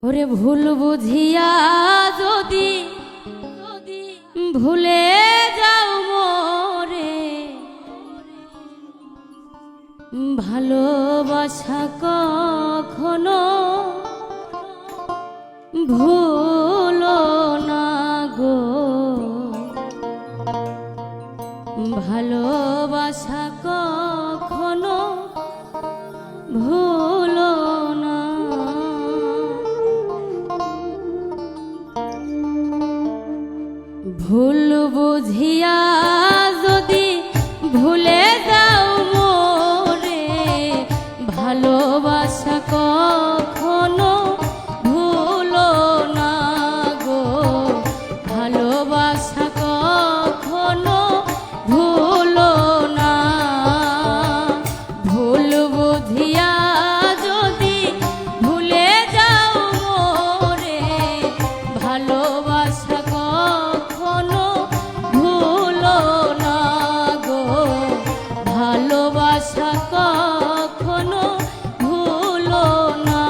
ওরে ভুল বুঝিয়া যদি ভুলে যাও মোরে, ভালোবাসা কখনো ভুলো না গো, ভালোবাসা কখনো ভুলো না। ভুল বুঝিয়া যদি ভুলে যাও মোরে, ভালোবাসা কখনো ভুলো না গো, ভালোবাসা কখনো ভুলো না। ভুল বুঝিয়া যদি ভুলে যাও মোরে, ভালোবাসা কখনো ভুলো না গো, ভালোবাসা কখনো ভুলো না।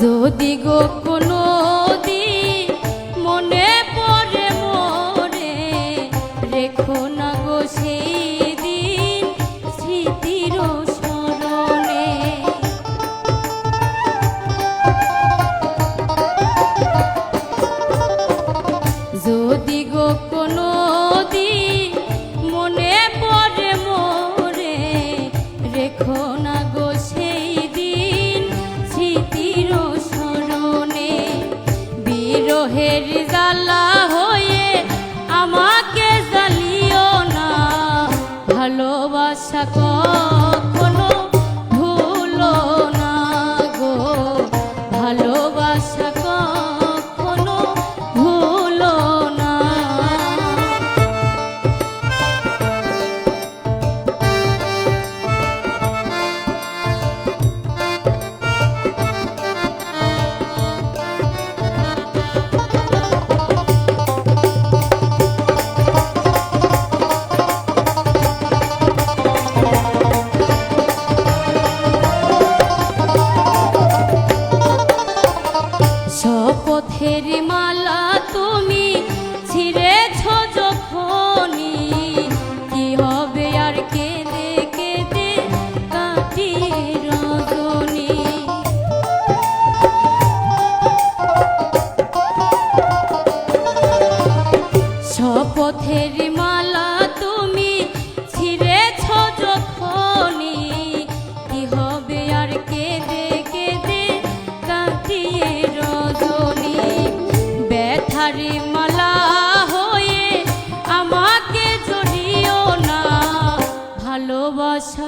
যদি গো কোনো দিন মনে পড়ে মোরে, রেখো না গো সেই দিন স্মৃতির স্মরণে। যদি গো কোনো দিন মনে পড়ে মোরে, রেখো না গো সেই দিন স্মৃতির স্মরণে। বিরহের জ্বালা হয়ে আমাকে জ্বালিও না, ভালোবাসা কখনো ভুলো না গো, ভালোবাসা কখনো ভুলো না। শপথের মালা তুমি ছিঁড়েছ যখনই, কি হবে আর কেঁদে কেঁদে কাটি রজনী। শপথের মালা তুমি ছিঁড়েছ যখনই, কি হবে আর কেঁদে কেঁদে কাটিয়ে রজনী। ব্যথারি মালা হয়ে আমাকে জড়িও না, ভালোবাসা